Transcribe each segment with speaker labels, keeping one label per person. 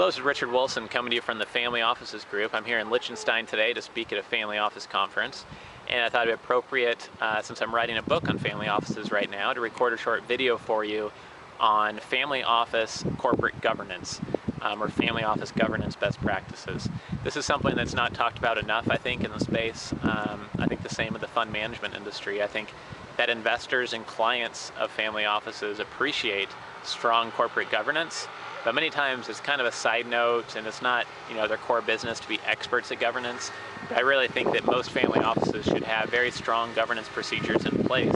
Speaker 1: Hello, this is Richard Wilson coming to you from the Family Offices Group. I'm here in Liechtenstein today to speak at a family office conference, and I thought it would be appropriate, since I'm writing a book on family offices right now, to record a short video for you on family office corporate governance, or family office governance best practices. This is something that's not talked about enough, I think, in the space. I think the same with the fund management industry. I think that investors and clients of family offices appreciate strong corporate governance, but many times it's kind of a side note, and it's not, their core business to be experts at governance. But I really think that most family offices should have very strong governance procedures in place,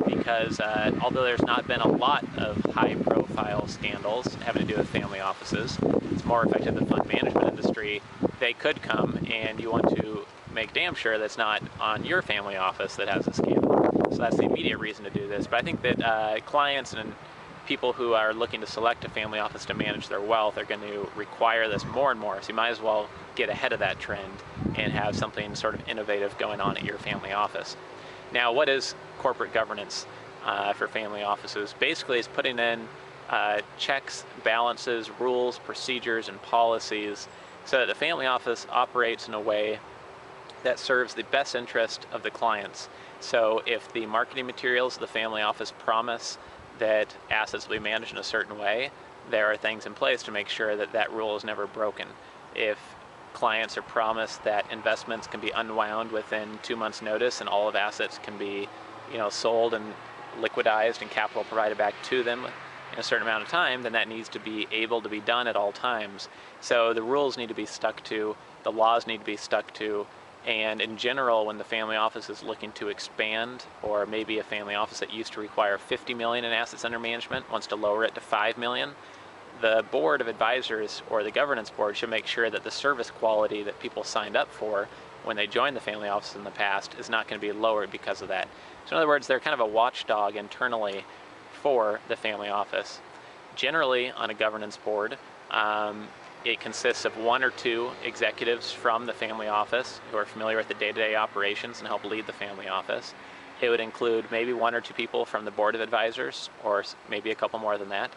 Speaker 1: because although there's not been a lot of high-profile scandals having to do with family offices, it's more effective in the fund management industry. They could come, and you want to make damn sure that's not on your family office that has a scandal. So that's the immediate reason to do this. But I think that clients and people who are looking to select a family office to manage their wealth are going to require this more and more. So you might as well get ahead of that trend and have something sort of innovative going on at your family office. Now, what is corporate governance for family offices? Basically, it's putting in checks, balances, rules, procedures, and policies so that the family office operates in a way that serves the best interest of the clients. So if the marketing materials of the family office promise that assets will be managed in a certain way, there are things in place to make sure that that rule is never broken. If clients are promised that investments can be unwound within 2 months' notice and all of assets can be, sold and liquidized and capital provided back to them in a certain amount of time, then that needs to be able to be done at all times. So the rules need to be stuck to, the laws need to be stuck to, and in general, when the family office is looking to expand, or maybe a family office that used to require $50 million in assets under management wants to lower it to $5 million, the board of advisors or the governance board should make sure that the service quality that people signed up for when they joined the family office in the past is not going to be lowered because of that. So in other words, they're kind of a watchdog internally for the family office. Generally, on a governance board, it consists of 1 or 2 executives from the family office who are familiar with the day-to-day operations and help lead the family office. It would include maybe 1 or 2 people from the board of advisors, or maybe a couple more than that.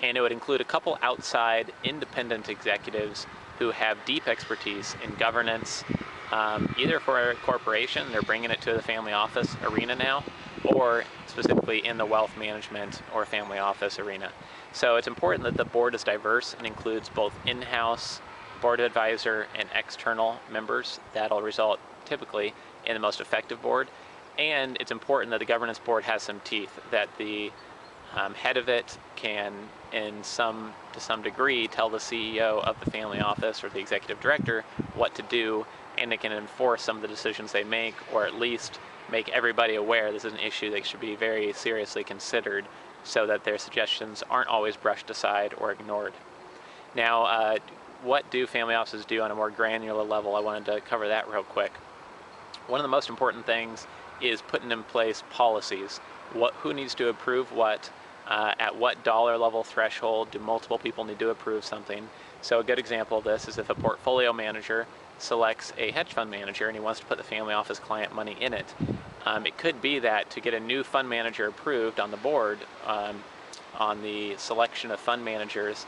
Speaker 1: And it would include a couple outside independent executives who have deep expertise in governance, either for a corporation, they're bringing it to the family office arena now, or specifically in the wealth management or family office arena. So it's important that the board is diverse and includes both in-house board advisor and external members. That'll result typically in the most effective board. And it's important that the governance board has some teeth, that the head of it can, to some degree, tell the CEO of the family office or the executive director what to do, and it can enforce some of the decisions they make, or at least make everybody aware this is an issue that should be very seriously considered, so that their suggestions aren't always brushed aside or ignored. Now, what do family offices do on a more granular level? I wanted to cover that real quick. One of the most important things is putting in place policies. Who needs to approve what, at what dollar level threshold do multiple people need to approve something. So a good example of this is if a portfolio manager selects a hedge fund manager and he wants to put the family office client money in it. It could be that to get a new fund manager approved on the board, on the selection of fund managers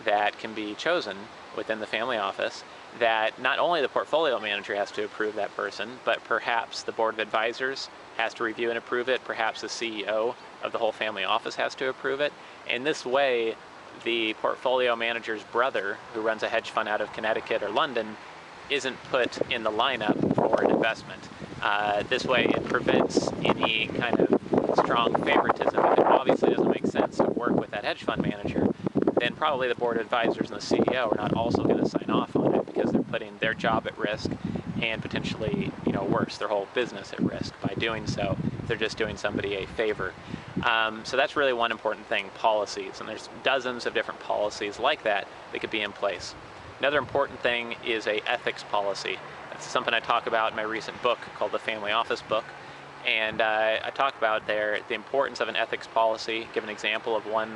Speaker 1: that can be chosen within the family office, that not only the portfolio manager has to approve that person, but perhaps the board of advisors has to review and approve it, perhaps the CEO of the whole family office has to approve it. In this way, the portfolio manager's brother, who runs a hedge fund out of Connecticut or London, isn't put in the lineup for an investment. This way it prevents any kind of strong favoritism. If it obviously doesn't make sense to work with that hedge fund manager, then probably the board of advisors and the CEO are not also going to sign off on it, because they're putting their job at risk and potentially, worse, their whole business at risk by doing so. They're just doing somebody a favor. So that's really one important thing, policies, and there's dozens of different policies like that could be in place. Another important thing is a ethics policy. That's something I talk about in my recent book called The Family Office Book. And I talk about there the importance of an ethics policy, give an example of $1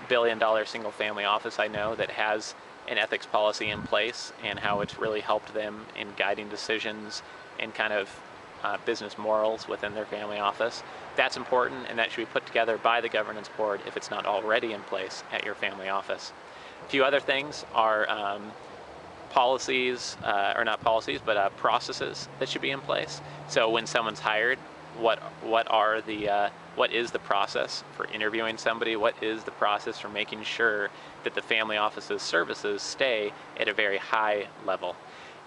Speaker 1: billion single family office I know that has an ethics policy in place, and how it's really helped them in guiding decisions and kind of business morals within their family office. That's important, and that should be put together by the governance board if it's not already in place at your family office. A few other things are policies, or not policies, but processes that should be in place. So when someone's hired, what is the process for interviewing somebody? What is the process for making sure that the family office's services stay at a very high level?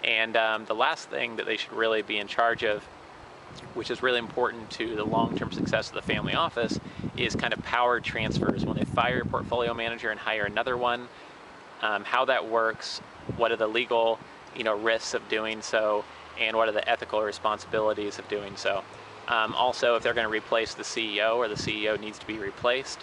Speaker 1: And the last thing that they should really be in charge of, which is really important to the long-term success of the family office, is kind of power transfers. When they fire a portfolio manager and hire another one, how that works, what are the legal risks of doing so, and what are the ethical responsibilities of doing so. Also, if they're going to replace the CEO, or the CEO needs to be replaced,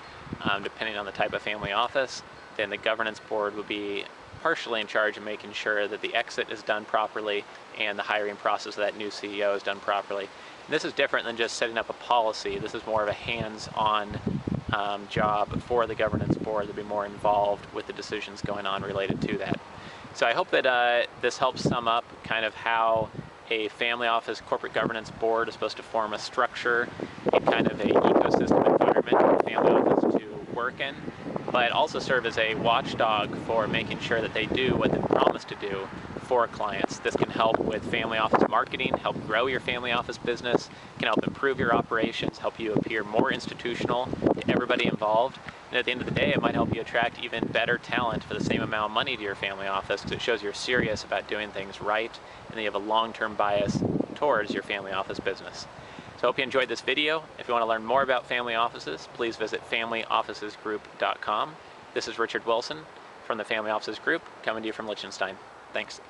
Speaker 1: depending on the type of family office, then the governance board would be partially in charge of making sure that the exit is done properly and the hiring process of that new CEO is done properly. And this is different than just setting up a policy. This is more of a hands-on job for the governance board to be more involved with the decisions going on related to that. So I hope that this helps sum up kind of how a family office corporate governance board is supposed to form a structure and kind of a ecosystem environment for the family office to work in, but also serve as a watchdog for making sure that they do what they promise to do for clients. This can help with family office marketing, help grow your family office business, can help improve your operations, help you appear more institutional to everybody involved. And at the end of the day, it might help you attract even better talent for the same amount of money to your family office, because it shows you're serious about doing things right and that you have a long-term bias towards your family office business. So I hope you enjoyed this video. If you want to learn more about family offices, please visit familyofficesgroup.com. This is Richard Wilson from the Family Offices Group, coming to you from Liechtenstein. Thanks.